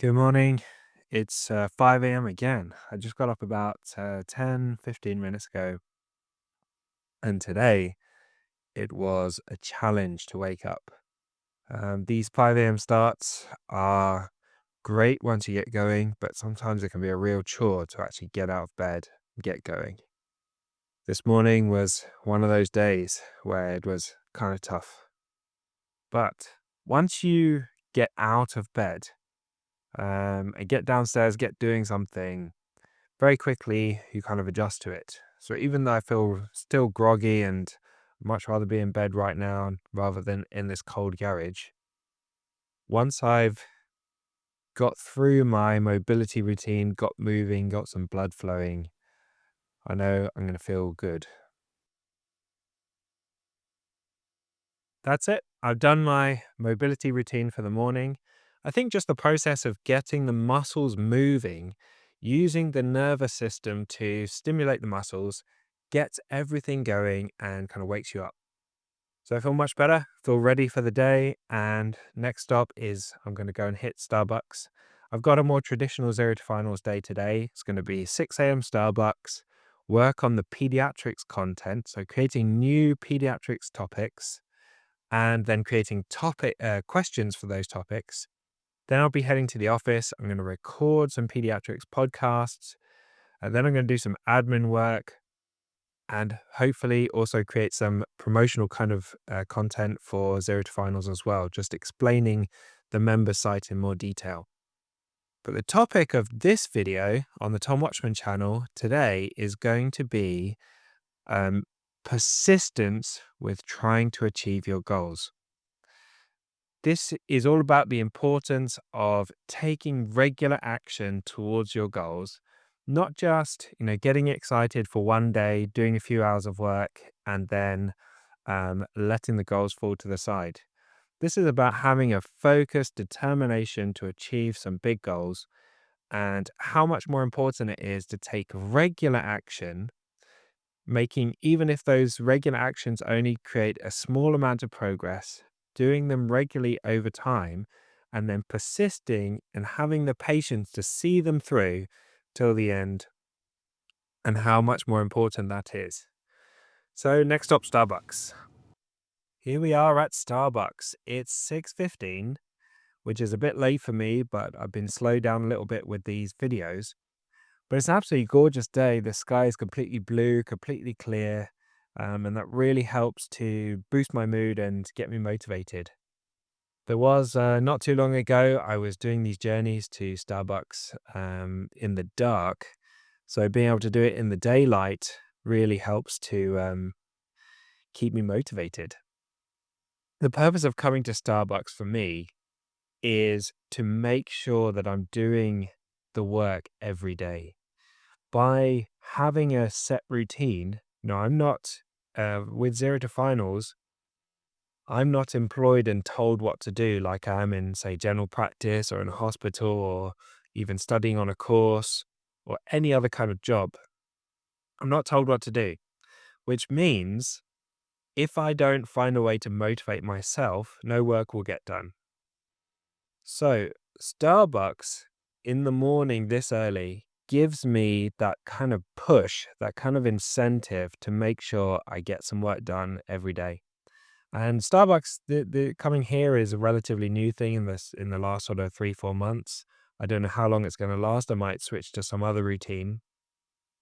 Good morning. It's 5 a.m. again. I just got up about 10, 15 minutes ago. And today it was a challenge to wake up. These 5 a.m. starts are great once you get going, but sometimes it can be a real chore to actually get out of bed and get going. This morning was one of those days where it was kind of tough. But once you get out of bed and get downstairs, get doing something, very quickly you kind of adjust to it. So even though I feel still groggy and much rather be in bed right now rather than in this cold garage, once I've got through my mobility routine, got moving, got some blood flowing, I know I'm going to feel good. That's it. I've done my mobility routine for the morning. I think just the process of getting the muscles moving, using the nervous system to stimulate the muscles, gets everything going and kind of wakes you up. So I feel much better, feel ready for the day. And next stop is I'm going to go and hit Starbucks. I've got a more traditional zero to finals day today. It's going to be 6 a.m. Starbucks, work on the pediatrics content. So creating new pediatrics topics and then creating topic questions for those topics. Then I'll be heading to the office. I'm going to record some pediatrics podcasts, and then I'm going to do some admin work and hopefully also create some promotional kind of content for Zero to Finals as well, just explaining the member site in more detail. But the topic of this video on the Tom Watchman channel today is going to be um, persistence with trying to achieve your goals. This is all about the importance of taking regular action towards your goals, not just, getting excited for one day, doing a few hours of work, and then letting the goals fall to the side. This is about having a focused determination to achieve some big goals and how much more important it is to take regular action, making, even if those regular actions only create a small amount of progress, doing them regularly over time, and then persisting and having the patience to see them through till the end, and how much more important that is. So next up, Starbucks. Here we are at Starbucks. It's 6:15, which is a bit late for me, but I've been slowed down a little bit with these videos. But it's an absolutely gorgeous day. The sky is completely blue, completely clear, and that really helps to boost my mood and get me motivated. There was not too long ago, I was doing these journeys to Starbucks in the dark. So being able to do it in the daylight really helps to keep me motivated. The purpose of coming to Starbucks for me is to make sure that I'm doing the work every day. By having a set routine, no, I'm not, with Zero to Finals, I'm not employed and told what to do like I am in, say, general practice or in a hospital or even studying on a course or any other kind of job. I'm not told what to do, which means if I don't find a way to motivate myself, no work will get done. So, Starbucks in the morning this early gives me that kind of push, that kind of incentive to make sure I get some work done every day. And Starbucks, the coming here is a relatively new thing in the last sort of 3, 4 months. I don't know how long it's going to last. I might switch to some other routine,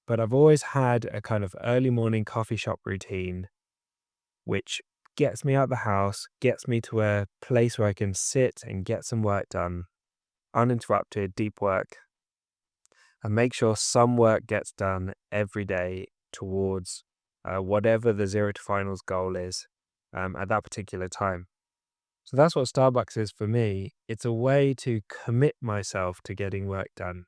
but I've always had a kind of early morning coffee shop routine, which gets me out the house, gets me to a place where I can sit and get some work done, uninterrupted, deep work, and make sure some work gets done every day towards whatever the Zero to Finals goal is at that particular time. So that's what Starbucks is for me. It's a way to commit myself to getting work done.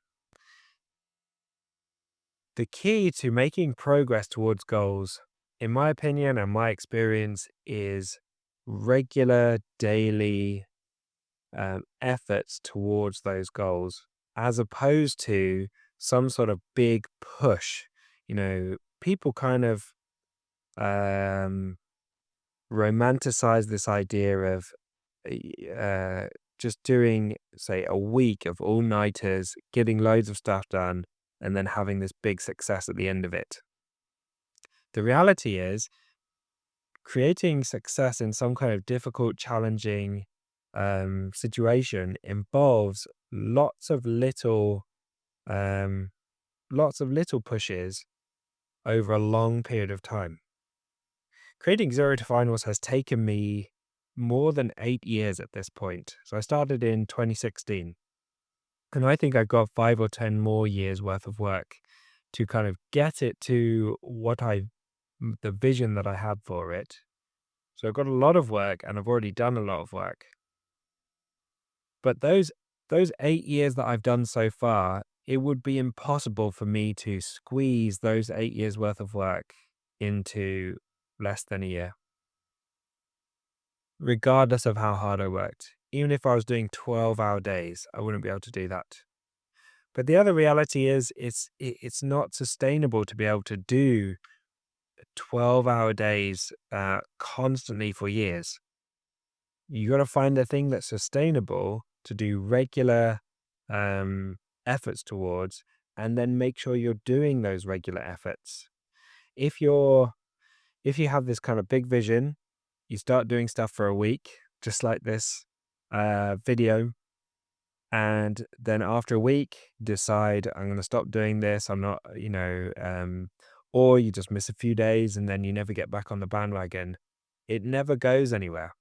The key to making progress towards goals, in my opinion and my experience, is regular daily efforts towards those goals, as opposed to some sort of big push. People kind of um, romanticize this idea of uh, just doing, say, a week of all-nighters, getting loads of stuff done, and then having this big success at the end of it. The reality is, creating success in some kind of difficult, challenging situation involves lots of little, um, lots of little pushes over a long period of time. Creating Zero to Finals has taken me more than 8 years at this point. So I started in 2016, and I think I got 5 or 10 more years worth of work to kind of get it to the vision that I had for it. So I've got a lot of work and I've already done a lot of work. But those 8 years that I've done so far, it would be impossible for me to squeeze those 8 years worth of work into less than a year, regardless of how hard I worked. Even if I was doing 12-hour days, I wouldn't be able to do that. But the other reality is it's not sustainable to be able to do 12-hour days constantly for years. You got to find a thing that's sustainable to do regular um, efforts towards, and then make sure you're doing those regular efforts. If you're if you have this kind of big vision, you start doing stuff for a week, just like this video, and then after a week, decide I'm going to stop doing this. I'm not, or you just miss a few days and then you never get back on the bandwagon. It never goes anywhere.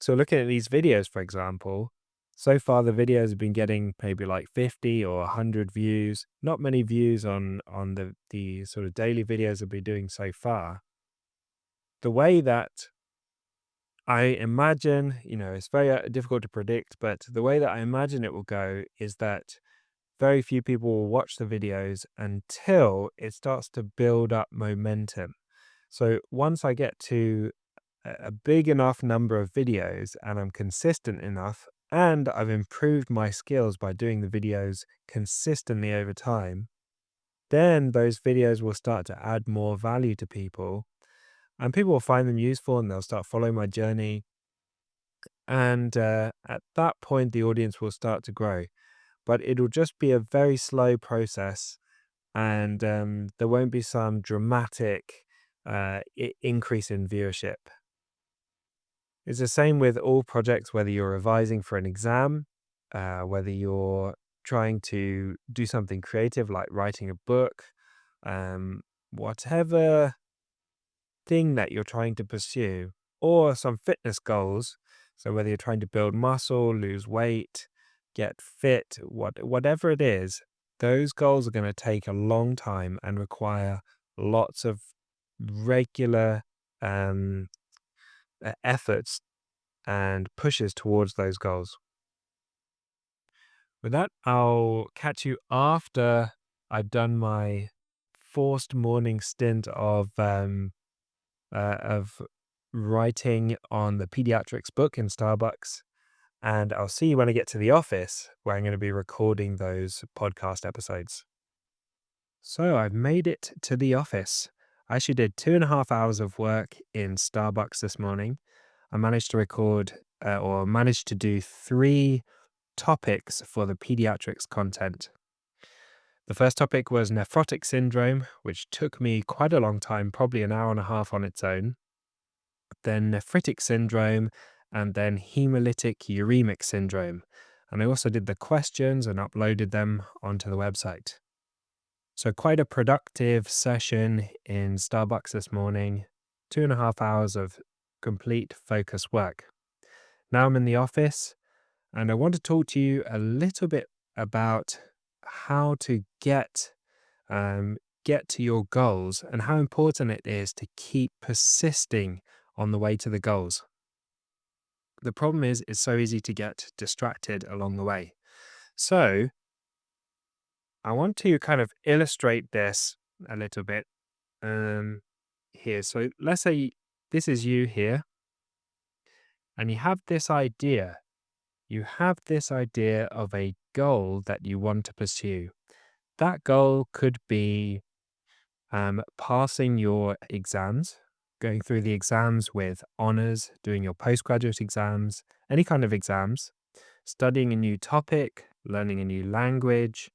So looking at these videos, for example, so far the videos have been getting maybe like 50 or 100 views. Not many views on the sort of daily videos I've been doing so far. The way that I imagine, it's very difficult to predict, but the way that I imagine it will go is that very few people will watch the videos until it starts to build up momentum. So once I get to a big enough number of videos and I'm consistent enough, and I've improved my skills by doing the videos consistently over time, then those videos will start to add more value to people, and people will find them useful and they'll start following my journey. And at that point, the audience will start to grow. But it'll just be a very slow process, and there won't be some dramatic increase in viewership. It's the same with all projects, whether you're revising for an exam, whether you're trying to do something creative like writing a book, whatever thing that you're trying to pursue, or some fitness goals. So whether you're trying to build muscle, lose weight, get fit, whatever it is, those goals are going to take a long time and require lots of regular um, efforts and pushes towards those goals. With that, I'll catch you after I've done my forced morning stint of writing on the pediatrics book in Starbucks. And I'll see you when I get to the office where I'm going to be recording those podcast episodes. So I've made it to the office. I actually did 2.5 hours of work in Starbucks this morning. I managed to record or managed to do 3 topics for the pediatrics content. The first topic was nephrotic syndrome, which took me quite a long time, probably an hour and a half on its own. Then nephritic syndrome, and then hemolytic uremic syndrome. And I also did the questions and uploaded them onto the website. So quite a productive session in Starbucks this morning, 2.5 hours of complete focus work. Now I'm in the office, and I want to talk to you a little bit about how to get to your goals and how important it is to keep persisting on the way to the goals. The problem is it's so easy to get distracted along the way. So I want to kind of illustrate this a little bit here. So let's say this is you here, and you have this idea. You have this idea of a goal that you want to pursue. That goal could be passing your exams, going through the exams with honors, doing your postgraduate exams, any kind of exams. studying a new topic, learning a new language,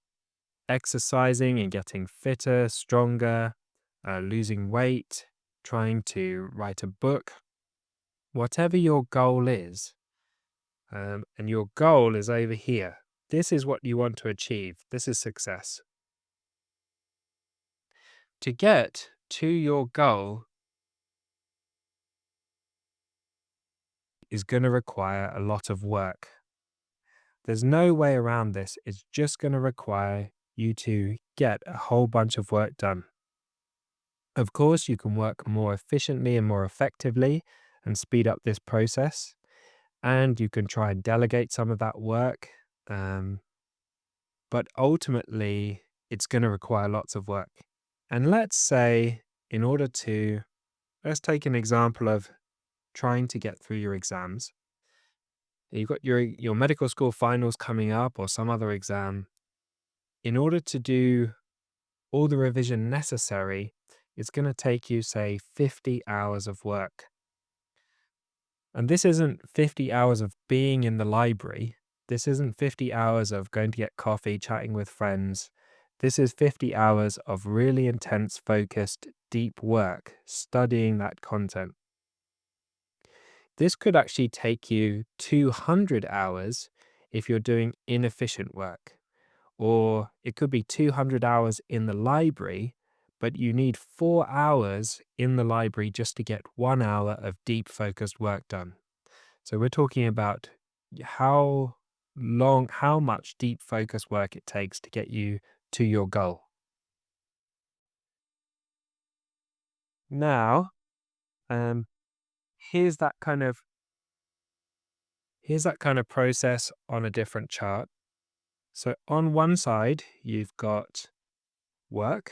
exercising and getting fitter, stronger, losing weight, trying to write a book, whatever your goal is, and your goal is over here. This is what you want to achieve. This is success. To get to your goal is going to require a lot of work. There's no way around this. It's just going to require you to get a whole bunch of work done. Of course, you can work more efficiently and more effectively and speed up this process. And you can try and delegate some of that work. But ultimately, it's going to require lots of work. And let's say, let's take an example of trying to get through your exams. You've got your medical school finals coming up or some other exam. In order to do all the revision necessary, it's going to take you, say, 50 hours of work. And this isn't 50 hours of being in the library. This isn't 50 hours of going to get coffee, chatting with friends. This is 50 hours of really intense, focused, deep work, studying that content. This could actually take you 200 hours if you're doing inefficient work. Or it could be 200 hours in the library, but you need 4 hours in the library just to get 1 hour of deep focused work done. So we're talking about how much deep focused work it takes to get you to your goal. Now, here's that kind of process on a different chart. So on one side, you've got work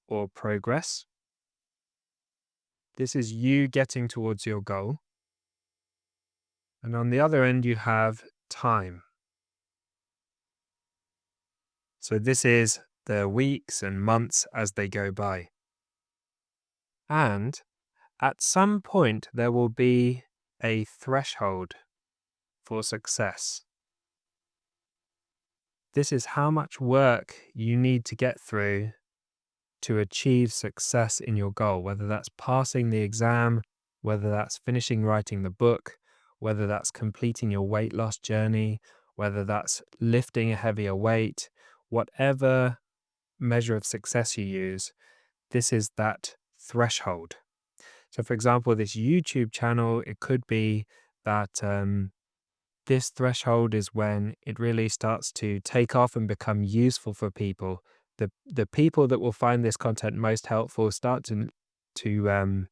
or progress. This is you getting towards your goal. And on the other end, you have time. So this is the weeks and months as they go by. And at some point, there will be a threshold for success. This is how much work you need to get through to achieve success in your goal, whether that's passing the exam, whether that's finishing writing the book, whether that's completing your weight loss journey, whether that's lifting a heavier weight, whatever measure of success you use, this is that threshold. So for example, this YouTube channel, it could be that this threshold is when it really starts to take off and become useful for people. The people that will find this content most helpful start to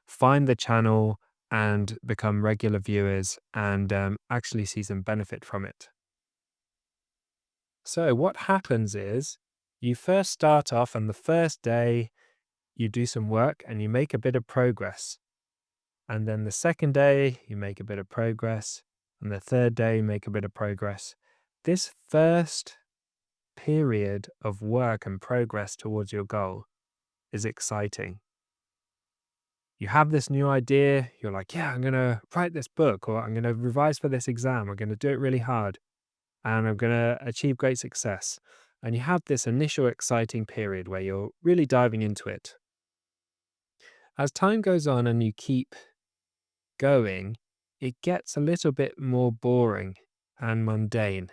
find the channel and become regular viewers and actually see some benefit from it. So what happens is you first start off, and the first day you do some work and you make a bit of progress. And then the second day you make a bit of progress. And the third day you make a bit of progress. This first period of work and progress towards your goal is exciting. You have this new idea, you're like, yeah, I'm going to write this book, or I'm going to revise for this exam, I'm going to do it really hard, and I'm going to achieve great success. And you have this initial exciting period where you're really diving into it. As time goes on and you keep going, it gets a little bit more boring and mundane.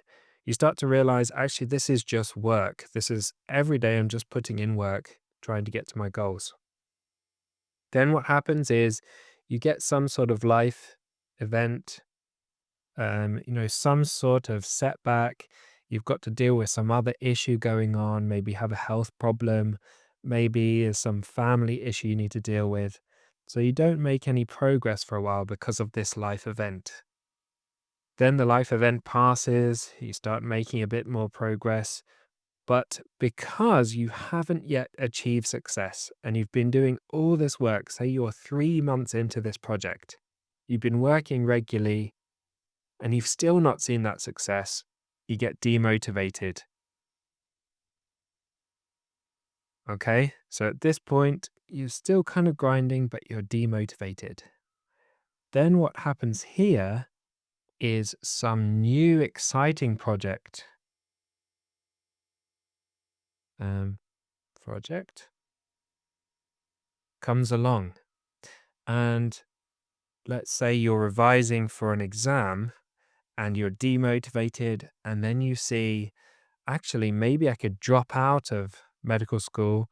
You start to realize, actually, this is just work. This is every day I'm just putting in work, trying to get to my goals. Then what happens is you get some sort of life event, some sort of setback. You've got to deal with some other issue going on, maybe have a health problem, maybe there's some family issue you need to deal with. So you don't make any progress for a while because of this life event. Then the life event passes, you start making a bit more progress. But because you haven't yet achieved success and you've been doing all this work, say you're 3 months into this project, you've been working regularly and you've still not seen that success, you get demotivated. Okay, so at this point, you're still kind of grinding, but you're demotivated. Then what happens here is some new exciting um, project comes along. And let's say you're revising for an exam and you're demotivated, and then you see, actually, maybe I could drop out of medical school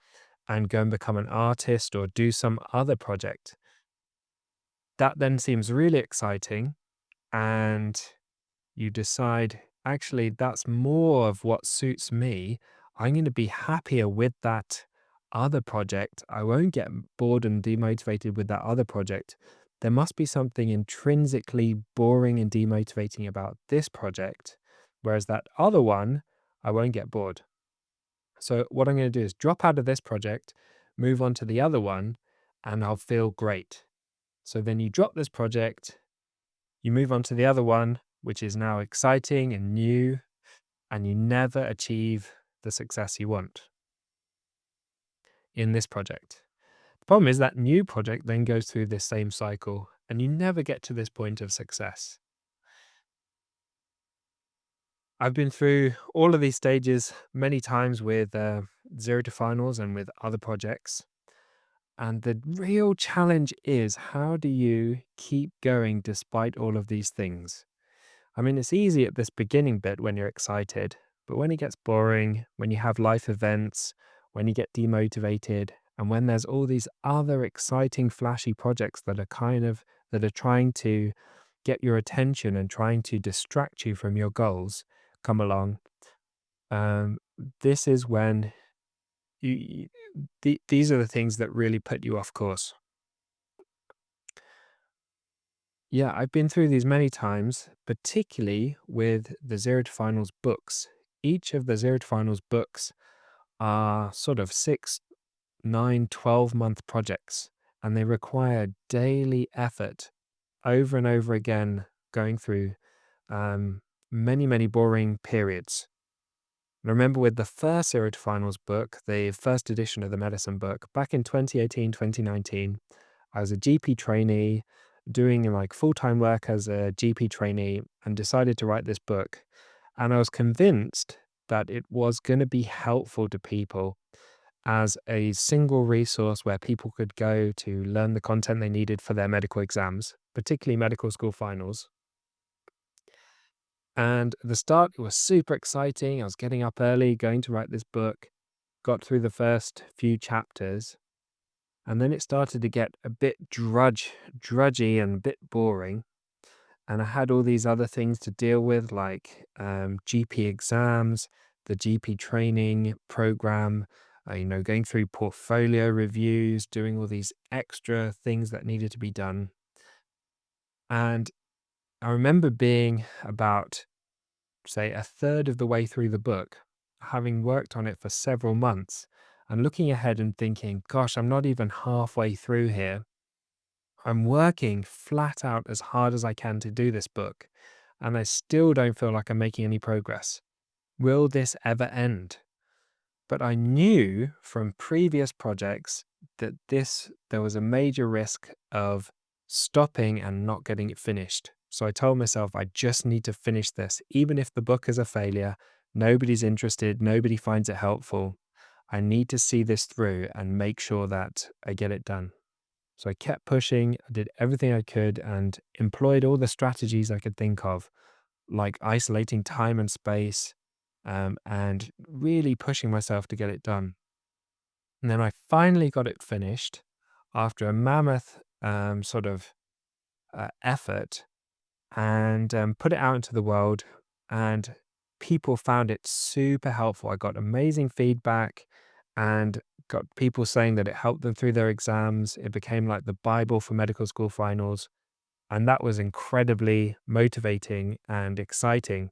and go and become an artist or do some other project. That then seems really exciting, and you decide, actually, that's more of what suits me. I'm going to be happier with that other project. I won't get bored and demotivated with that other project. There must be something intrinsically boring and demotivating about this project, whereas that other one, I won't get bored. So, what I'm going to do is drop out of this project, move on to the other one, and I'll feel great. So, then you drop this project, you move on to the other one, which is now exciting and new, and you never achieve the success you want in this project. The problem is that new project then goes through this same cycle, and you never get to this point of success. I've been through all of these stages many times with Zero to Finals and with other projects. And the real challenge is, how do you keep going despite all of these things? I mean, it's easy at this beginning bit when you're excited, but when it gets boring, when you have life events, when you get demotivated, and when there's all these other exciting, flashy projects that are trying to get your attention and trying to distract you from your goals come along, um, this is when these are the things that really put you off course. Yeah, I've been through these many times, particularly with the Zero to Finals books. Each of the Zero to Finals books are sort of 6, 9, 12-month projects, and they require daily effort over and over again, going through um, many, many boring periods. And I remember with the first Zero to Finals book, the first edition of the medicine book, back in 2018, 2019, I was a GP trainee doing like full-time work as a GP trainee and decided to write this book. And I was convinced that it was going to be helpful to people as a single resource where people could go to learn the content they needed for their medical exams, particularly medical school finals. And at the start, it was super exciting. I was getting up early, going to write this book, got through the first few chapters, and then it started to get a bit drudgy and a bit boring. And I had all these other things to deal with, like GP exams, the GP training program, going through portfolio reviews, doing all these extra things that needed to be done. And I remember being about, say, a third of the way through the book, having worked on it for several months, and looking ahead and thinking, gosh, I'm not even halfway through here. I'm working flat out as hard as I can to do this book, and I still don't feel like I'm making any progress. Will this ever end? But I knew from previous projects that there was a major risk of stopping and not getting it finished. So I told myself, I just need to finish this. Even if the book is a failure, nobody's interested, nobody finds it helpful. I need to see this through and make sure that I get it done. So I kept pushing, I did everything I could and employed all the strategies I could think of, like isolating time and space, and really pushing myself to get it done. And then I finally got it finished after a mammoth sort of effort, and put it out into the world. And people found it super helpful. I got amazing feedback and got people saying that it helped them through their exams. It became like the Bible for medical school finals. And that was incredibly motivating and exciting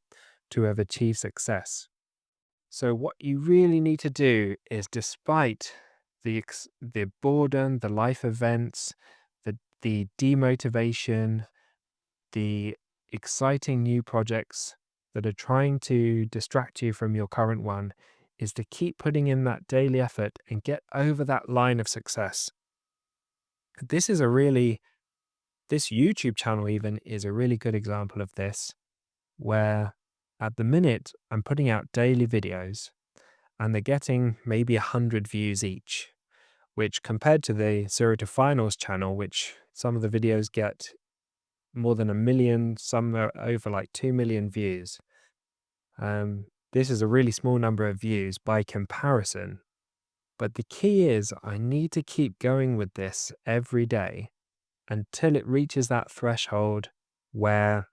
to have achieved success. So, what you really need to do is, despite the boredom, the life events, the demotivation, the exciting new projects that are trying to distract you from your current one, is to keep putting in that daily effort and get over that line of success. This is a really This YouTube channel even is a really good example of this, where at the minute I'm putting out daily videos and they're getting maybe 100 views each, which compared to the Zero to Finals channel, which some of the videos get more than 1 million, some are over like 2 million views. This is a really small number of views by comparison. But the key is I need to keep going with this every day until it reaches that threshold where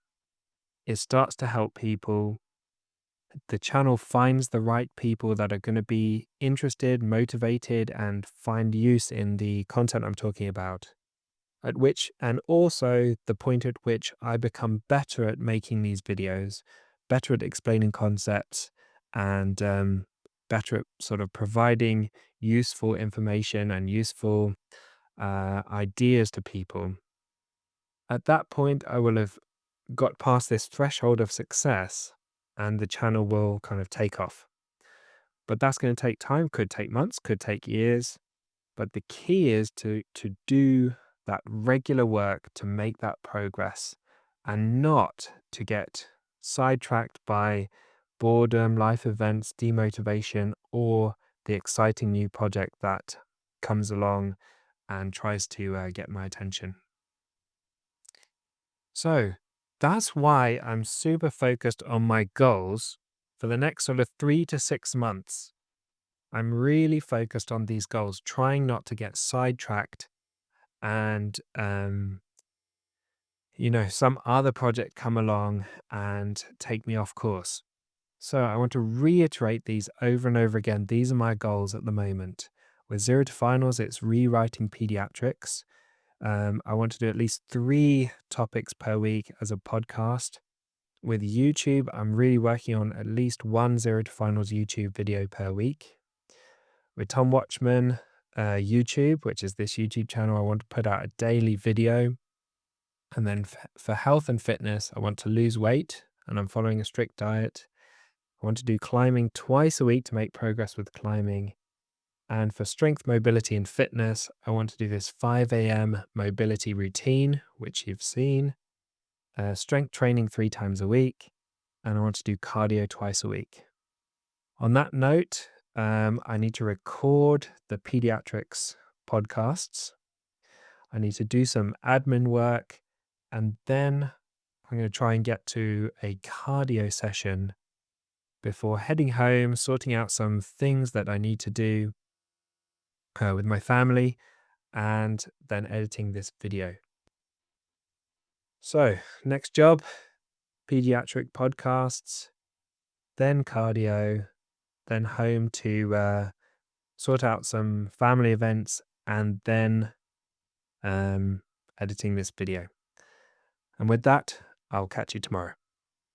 it starts to help people. The channel finds the right people that are going to be interested, motivated, and find use in the content I'm talking about. At which, and also the point at which I become better at making these videos, better at explaining concepts, and better at sort of providing useful information and useful ideas to people. At that point, I will have got past this threshold of success and the channel will kind of take off. But that's going to take time, could take months, could take years. But the key is to do that regular work to make that progress and not to get sidetracked by boredom, life events, demotivation, or the exciting new project that comes along and tries to get my attention. So that's why I'm super focused on my goals for the next sort of 3 to 6 months. I'm really focused on these goals, trying not to get sidetracked and, some other project come along and take me off course. So I want to reiterate these over and over again. These are my goals at the moment. With Zero to Finals, it's rewriting pediatrics. I want to do at least 3 topics per week as a podcast. With YouTube, I'm really working on at least one Zero to Finals YouTube video per week. With Tom Watchman YouTube, which is this YouTube channel, I want to put out a daily video. And then for health and fitness, I want to lose weight and I'm following a strict diet. I want to do climbing twice a week to make progress with climbing. And for strength, mobility, and fitness, I want to do this 5 a.m. mobility routine, which you've seen, strength training 3 times a week, and I want to do cardio twice a week. On that note, I need to record the pediatrics podcasts. I need to do some admin work, and then I'm going to try and get to a cardio session before heading home, sorting out some things that I need to do with my family, and then editing this video. So, next job, pediatric podcasts, then cardio, then home to sort out some family events, and then editing this video. And with that, I'll catch you tomorrow.